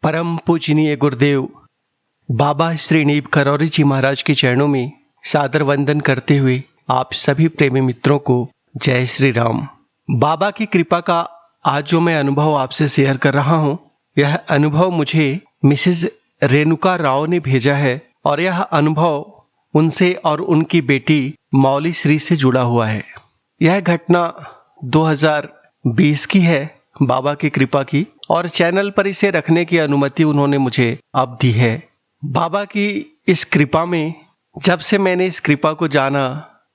परम पूजनीय गुरुदेव बाबा श्री नीब करौरी जी महाराज के चरणों में सादर वंदन करते हुए आप सभी प्रेमी मित्रों को जय श्री राम। बाबा की कृपा का आज जो मैं अनुभव आपसे शेयर कर रहा हूँ, यह अनुभव मुझे मिसेज रेणुका राव ने भेजा है और यह अनुभव उनसे और उनकी बेटी मौली श्री से जुड़ा हुआ है। यह घटना 2020 की है, बाबा की कृपा की, और चैनल पर इसे रखने की अनुमति उन्होंने मुझे अब दी है। बाबा की इस कृपा में जब से मैंने इस कृपा को जाना,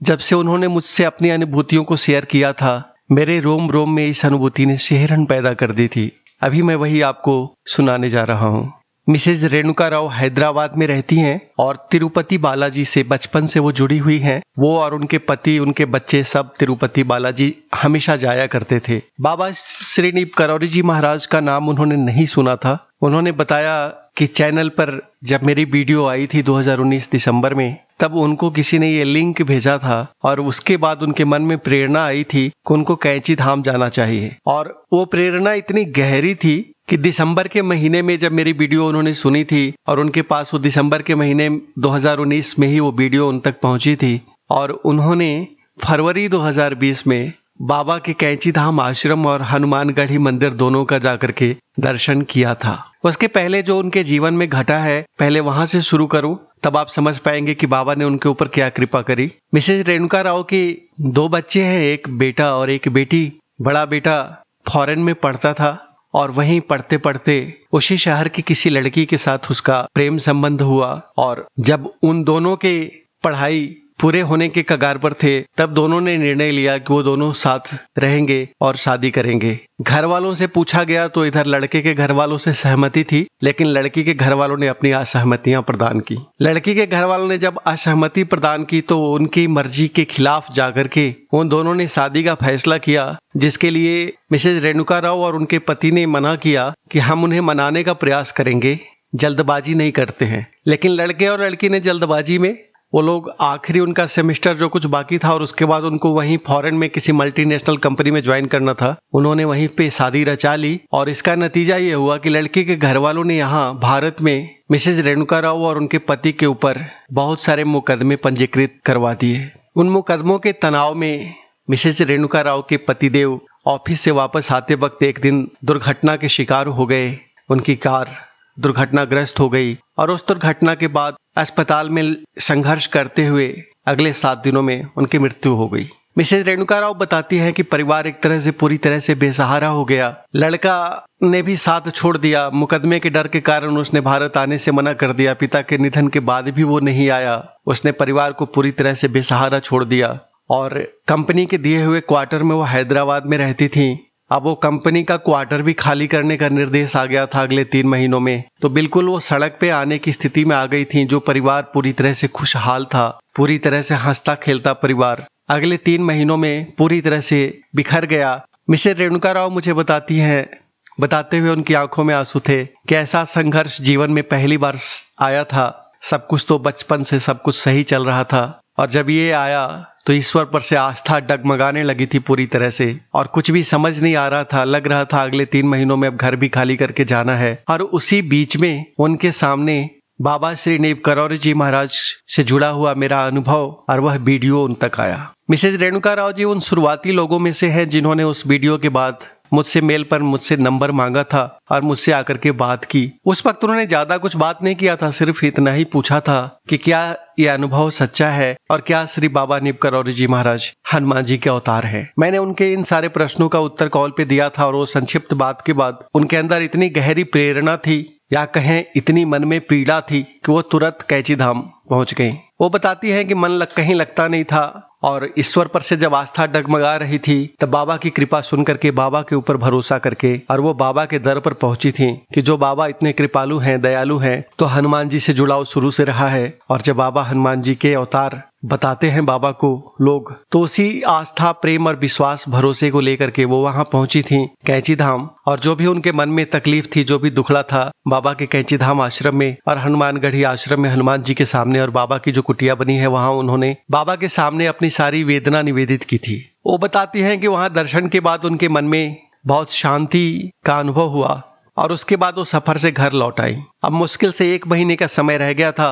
जब से उन्होंने मुझसे अपनी अनुभूतियों को शेयर किया था, मेरे रोम रोम में इस अनुभूति ने सिहरन पैदा कर दी थी। अभी मैं वही आपको सुनाने जा रहा हूँ। मिसेज रेणुका राव हैदराबाद में रहती हैं और तिरुपति बालाजी से बचपन से वो जुड़ी हुई हैं। वो और उनके पति, उनके बच्चे सब तिरुपति बालाजी हमेशा जाया करते थे। बाबा श्री नीब करौरी जी महाराज का नाम उन्होंने नहीं सुना था। उन्होंने बताया कि चैनल पर जब मेरी वीडियो आई थी 2019 दिसंबर में, तब उनको किसी ने ये लिंक भेजा था और उसके बाद उनके मन में प्रेरणा आई थी कि उनको कैंची धाम जाना चाहिए। और वो प्रेरणा इतनी गहरी थी कि दिसंबर के महीने में जब मेरी वीडियो उन्होंने सुनी थी और उनके पास वो दिसंबर के महीने 2019 में ही वो वीडियो उन तक पहुंची थी, और उन्होंने फरवरी 2020 में बाबा के कैंची धाम आश्रम और हनुमानगढ़ी मंदिर दोनों का जाकर के दर्शन किया था। उसके पहले जो उनके जीवन में घटा है, पहले वहां से शुरू करूं, तब आप समझ पाएंगे कि बाबा ने उनके ऊपर क्या कृपा करी। मिसेज रेणुका राव की 2 बच्चे हैं, एक बेटा और एक बेटी। बड़ा बेटा फॉरेन में पढ़ता था और वहीं पढ़ते पढ़ते उसी शहर की किसी लड़की के साथ उसका प्रेम संबंध हुआ, और जब उन दोनों के पढ़ाई पूरे होने के कगार पर थे, तब दोनों ने निर्णय लिया कि वो दोनों साथ रहेंगे और शादी करेंगे। घर वालों से पूछा गया तो इधर लड़के के घर वालों से सहमति थी, लेकिन लड़की के घर वालों ने अपनी असहमतियां प्रदान की। लड़की के घर वालों ने जब असहमति प्रदान की तो उनकी मर्जी के खिलाफ जाकर के उन दोनों ने शादी का फैसला किया, जिसके लिए मिसेज रेणुका राव और उनके पति ने मना किया कि हम उन्हें मनाने का प्रयास करेंगे, जल्दबाजी नहीं करते हैं। लेकिन लड़के और लड़की ने जल्दबाजी में वो लोग आखिरी उनका सेमेस्टर जो कुछ बाकी था और उसके बाद उनको वहीं फॉरेन में किसी मल्टीनेशनल कंपनी में ज्वाइन करना था, उन्होंने वहीं पे शादी रचा ली। और इसका नतीजा ये हुआ कि लड़के के घर वालों ने यहाँ भारत में मिसेज रेणुका राव और उनके पति के ऊपर बहुत सारे मुकदमे पंजीकृत करवा दिए। उन मुकदमों के तनाव में मिसेज रेणुका राव के पतिदेव ऑफिस से वापस आते वक्त एक दिन दुर्घटना के शिकार हो गए। उनकी कार दुर्घटनाग्रस्त हो गई और उस दुर्घटना के बाद अस्पताल में संघर्ष करते हुए अगले 7 दिनों में उनकी मृत्यु हो गई। मिसेज रेणुका राव बताती हैं कि परिवार एक तरह से पूरी तरह से बेसहारा हो गया। लड़का ने भी साथ छोड़ दिया, मुकदमे के डर के कारण उसने भारत आने से मना कर दिया। पिता के निधन के बाद भी वो नहीं आया। उसने परिवार को पूरी तरह से बेसहारा छोड़ दिया और कंपनी के दिए हुए क्वार्टर में वो हैदराबाद में रहती थी। अब वो कंपनी का क्वार्टर भी खाली करने का निर्देश आ गया था अगले 3 महीनों में, तो बिल्कुल वो सड़क पे आने की स्थिति में आ गई थी। जो परिवार पूरी तरह से खुशहाल था, पूरी तरह से हंसता खेलता परिवार, अगले 3 महीनों में पूरी तरह से बिखर गया। मिसेज रेणुका राव मुझे बताती हैं, बताते हुए उनकी आंखों में आंसू थे कि ऐसा संघर्ष जीवन में पहली बार आया था। सब कुछ तो बचपन से सब कुछ सही चल रहा था, और जब ये आया तो ईश्वर पर से आस्था डगमगाने लगी थी पूरी तरह से, और कुछ भी समझ नहीं आ रहा था। लग रहा था अगले 3 महीनों में अब घर भी खाली करके जाना है। और उसी बीच में उनके सामने बाबा श्री नीब करौरी जी महाराज से जुड़ा हुआ मेरा अनुभव और वह वीडियो उन तक आया। मिसेज रेणुका राव जी उन शुरुआती लोगों में से हैं जिन्होंने उस वीडियो के बाद मुझसे मेल पर मुझसे नंबर मांगा था और मुझसे आकर के बात की। उस वक्त उन्होंने ज्यादा कुछ बात नहीं किया था, सिर्फ इतना ही पूछा था कि क्या ये अनुभव सच्चा है और क्या श्री बाबा नीब करौरी जी महाराज हनुमान जी के अवतार हैं। मैंने उनके इन सारे प्रश्नों का उत्तर कॉल पे दिया था और वो संक्षिप्त बात के बाद उनके अंदर इतनी गहरी प्रेरणा थी, या कहें इतनी मन में पीड़ा थी, कि वो तुरंत कैंची धाम पहुंच गई। वो बताती हैं कि मन कहीं लगता नहीं था, और ईश्वर पर से जब आस्था डगमगा रही थी तब बाबा की कृपा सुन करके, बाबा के ऊपर भरोसा करके, और वो बाबा के दर पर पहुंची थी कि जो बाबा इतने कृपालु हैं, दयालु हैं, तो हनुमान जी से जुड़ाव शुरू से रहा है। और जब बाबा हनुमान जी के अवतार बताते हैं बाबा को लोग, तो उसी आस्था, प्रेम और विश्वास, भरोसे को लेकर के वो वहां पहुंची थी कैंची धाम। और जो भी उनके मन में तकलीफ थी, जो भी दुखड़ा था, बाबा के कैंची धाम आश्रम में और हनुमानगढ़ी आश्रम में हनुमान जी के सामने और बाबा की जो कुटिया बनी है वहां उन्होंने बाबा के सामने अपनी सारी वेदना निवेदित की थी। वो बताती हैं कि वहां दर्शन के बाद उनके मन में बहुत शांति का अनुभव हुआ और उसके बाद वो सफर से घर लौट आई। अब मुश्किल से 1 महीने का समय रह गया था।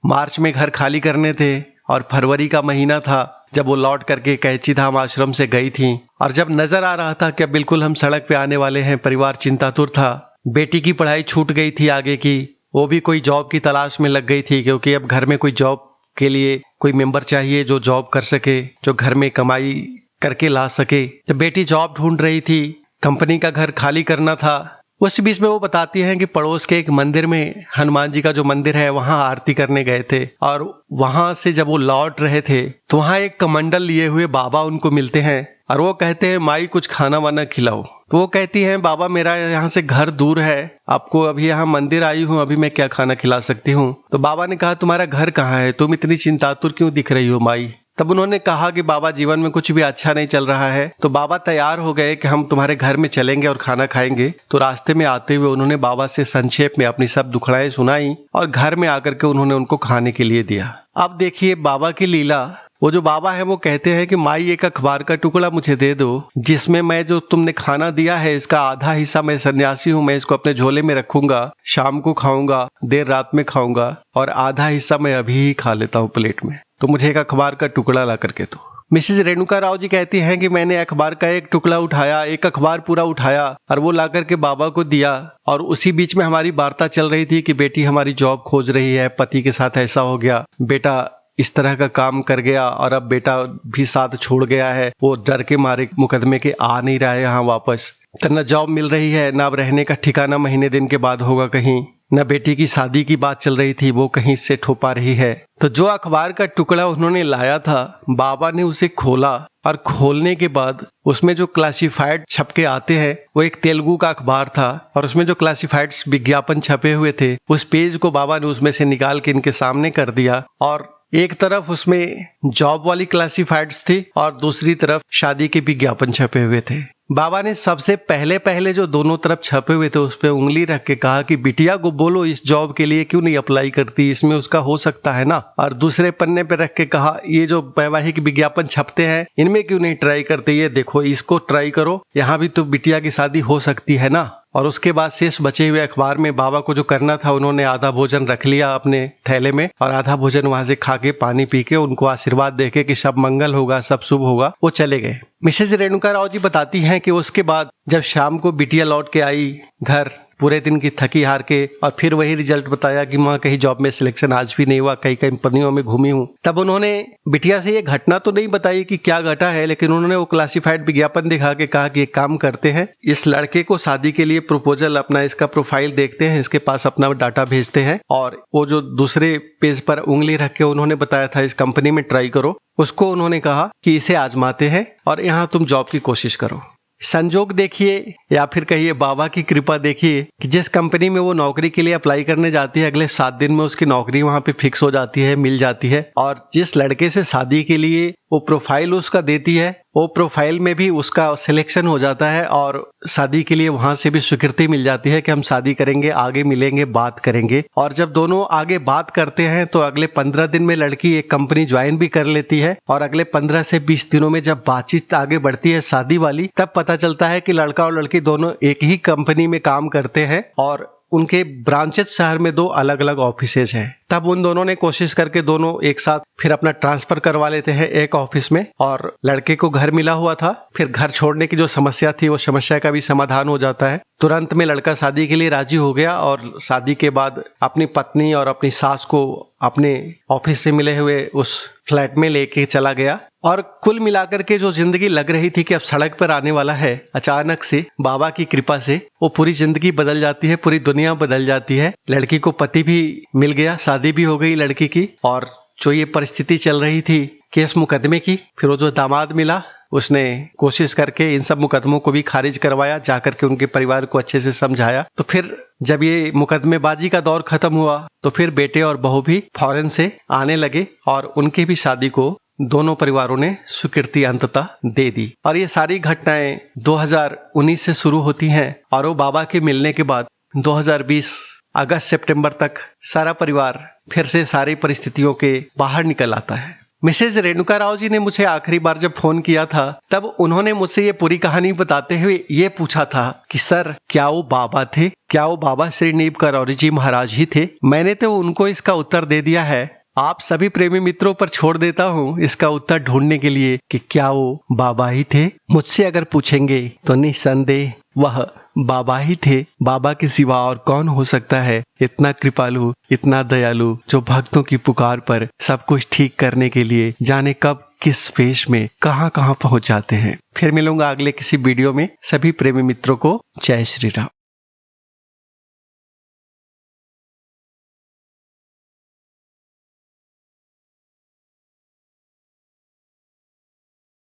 मार्च में घर खाली करने थे और फरवरी का महीना था जब वो लौट करके कैंची धाम आश्रम से गई थी। और जब नजर आ रहा था कि अब बिल्कुल हम सड़क पे आने वाले हैं, परिवार चिंतातुर था। बेटी की पढ़ाई छूट गई थी आगे की, वो भी कोई जॉब की तलाश में लग गई थी, क्योंकि अब घर में कोई जॉब के लिए कोई मेंबर चाहिए जो जॉब कर सके, जो घर में कमाई करके ला सके। तो बेटी जॉब ढूंढ रही थी, कंपनी का घर खाली करना था। उस बीच में वो बताती हैं कि पड़ोस के एक मंदिर में, हनुमान जी का जो मंदिर है, वहां आरती करने गए थे। और वहां से जब वो लौट रहे थे तो वहां एक कमंडल लिए हुए बाबा उनको मिलते हैं और वो कहते हैं माई कुछ खाना वाना खिलाओ। तो वो कहती हैं बाबा मेरा यहाँ से घर दूर है, आपको अभी यहाँ मंदिर आई हूँ, अभी मैं क्या खाना खिला सकती हूँ। तो बाबा ने कहा तुम्हारा घर कहाँ है, तुम इतनी चिंतातुर क्यों दिख रही हो माई। तब उन्होंने कहा कि बाबा जीवन में कुछ भी अच्छा नहीं चल रहा है। तो बाबा तैयार हो गए कि हम तुम्हारे घर में चलेंगे और खाना खाएंगे। तो रास्ते में आते हुए उन्होंने बाबा से संक्षेप में अपनी सब दुखड़ाएं सुनाई और घर में आकर के उन्होंने उनको खाने के लिए दिया। अब देखिए बाबा की लीला। वो जो बाबा है वो कहते हैं कि माई एक अखबार का टुकड़ा मुझे दे दो, जिसमें मैं जो तुमने खाना दिया है इसका आधा हिस्सा, मैं सन्यासी हूँ, मैं इसको अपने झोले में रखूंगा, शाम को खाऊंगा, देर रात में खाऊंगा, और आधा हिस्सा मैं अभी ही खा लेता हूँ प्लेट में, तो मुझे एक अखबार का टुकड़ा ला करके दो। मिसेज रेणुका राव जी कहती हैं कि मैंने अखबार का एक टुकड़ा उठाया, एक अखबार पूरा उठाया और वो ला करके बाबा को दिया। और उसी बीच में हमारी वार्ता चल रही थी कि बेटी हमारी जॉब खोज रही है, पति के साथ ऐसा हो गया, बेटा इस तरह का काम कर गया और अब बेटा भी साथ छोड़ गया है, वो डर के मारे मुकदमे के आ नहीं रहा है यहाँ वापस। तो न जॉब मिल रही है, न अब रहने का ठिकाना महीने दिन के बाद होगा कहीं, न बेटी की शादी की बात चल रही थी वो कहीं से ठोपा रही है। तो जो अखबार का टुकड़ा उन्होंने लाया था, बाबा ने उसे खोला और खोलने के बाद उसमें जो क्लासिफाइड छपके आते हैं वो एक तेलुगु का अखबार था और उसमें जो क्लासिफाइड विज्ञापन छपे हुए थे उस पेज को बाबा ने उसमें से निकाल के इनके सामने कर दिया। और एक तरफ उसमें जॉब वाली क्लासिफाइड्स थी और दूसरी तरफ शादी के विज्ञापन छपे हुए थे। बाबा ने सबसे पहले जो दोनों तरफ छपे हुए थे उस पे उंगली रख के कहा कि बिटिया को बोलो इस जॉब के लिए क्यों नहीं अप्लाई करती, इसमें उसका हो सकता है ना। और दूसरे पन्ने पे रख के कहा ये जो वैवाहिक विज्ञापन छपते हैं इनमें क्यों नहीं ट्राई करते, ये देखो इसको ट्राई करो, यहाँ भी तो बिटिया की शादी हो सकती है ना। और उसके बाद शेष बचे हुए अखबार में बाबा को जो करना था उन्होंने आधा भोजन रख लिया अपने थैले में और आधा भोजन वहां से खा के पानी पी के उनको आशीर्वाद देके कि सब मंगल होगा, सब शुभ होगा, वो चले गए। मिसेज रेणुका राव जी बताती हैं कि उसके बाद जब शाम को बिटिया लौट के आई घर, पूरे दिन की थकी हार के, और फिर वही रिजल्ट बताया कि माँ कहीं जॉब में सिलेक्शन आज भी नहीं हुआ, कई कंपनियों में घूमी हूँ। तब उन्होंने बिटिया से ये घटना तो नहीं बताई कि क्या घटा है, लेकिन उन्होंने वो क्लासिफाइड विज्ञापन दिखा के कहा कि एक काम करते हैं, इस लड़के को शादी के लिए प्रपोजल, अपना इसका प्रोफाइल देखते हैं, इसके पास अपना डाटा भेजते हैं, और वो जो दूसरे पेज पर उंगली रख के उन्होंने बताया था इस कंपनी में ट्राई करो, उसको उन्होंने कहा कि इसे आजमाते हैं और यहाँ तुम जॉब की कोशिश करो। संजोग देखिए या फिर कहिए बाबा की कृपा देखिए कि जिस कंपनी में वो नौकरी के लिए अप्लाई करने जाती है अगले 7 दिन में उसकी नौकरी वहां पे फिक्स हो जाती है, मिल जाती है। और जिस लड़के से शादी के लिए वो प्रोफाइल उसका देती है वो प्रोफाइल में भी उसका सिलेक्शन हो जाता है और शादी के लिए वहां से भी स्वीकृति मिल जाती है कि हम शादी करेंगे, आगे मिलेंगे, बात करेंगे। और जब दोनों आगे बात करते हैं तो अगले 15 दिन में लड़की एक कंपनी ज्वाइन भी कर लेती है और अगले 15 से 20 दिनों में जब बातचीत आगे बढ़ती है शादी वाली, तब पता चलता है कि लड़का और लड़की दोनों एक ही कंपनी में काम करते हैं और उनके ब्रांचेस शहर में 2 अलग अलग ऑफिसेज हैं। तब उन दोनों ने कोशिश करके दोनों एक साथ फिर अपना ट्रांसफर करवा लेते हैं एक ऑफिस में, और लड़के को घर मिला हुआ था। फिर घर छोड़ने की जो समस्या थी वो समस्या का भी समाधान हो जाता है। तुरंत में लड़का शादी के लिए राजी हो गया और शादी के बाद अपनी पत्नी और अपनी सास को अपने ऑफिस से मिले हुए उस फ्लैट में लेके चला गया। और कुल मिलाकर के जो जिंदगी लग रही थी कि अब सड़क पर आने वाला है, अचानक से बाबा की कृपा से वो पूरी जिंदगी बदल जाती है, पूरी दुनिया बदल जाती है। लड़की को पति भी मिल गया, शादी भी हो गई लड़की की, और जो ये परिस्थिति चल रही थी केस मुकदमे की, फिर वो जो दामाद मिला उसने कोशिश करके इन सब मुकदमों को भी खारिज करवाया, जाकर के उनके परिवार को अच्छे से समझाया। तो फिर जब ये मुकदमेबाजी का दौर खत्म हुआ तो फिर बेटे और बहू भी फॉरेन से आने लगे और उनकी भी शादी को दोनों परिवारों ने स्वीकृति अंततः दे दी। और ये सारी घटनाएं 2019 से शुरू होती हैं और वो बाबा के मिलने के बाद 2020 अगस्त सितंबर तक सारा परिवार फिर से सारी परिस्थितियों के बाहर निकल आता है। मिसेज रेणुका राव जी ने मुझे आखिरी बार जब फोन किया था तब उन्होंने मुझसे ये पूरी कहानी बताते हुए ये पूछा था कि सर क्या वो बाबा थे, क्या वो बाबा श्रीनीब करौरी जी महाराज ही थे। मैंने तो उनको इसका उत्तर दे दिया है। आप सभी प्रेमी मित्रों पर छोड़ देता हूँ इसका उत्तर ढूंढने के लिए कि क्या वो बाबा ही थे। मुझसे अगर पूछेंगे तो निसंदेह वह बाबा ही थे। बाबा के सिवा और कौन हो सकता है इतना कृपालु, इतना दयालु, जो भक्तों की पुकार पर सब कुछ ठीक करने के लिए जाने कब किस वेश में कहां कहां पहुंच जाते हैं। फिर मिलूंगा अगले किसी वीडियो में। सभी प्रेमी मित्रों को जय श्री राम।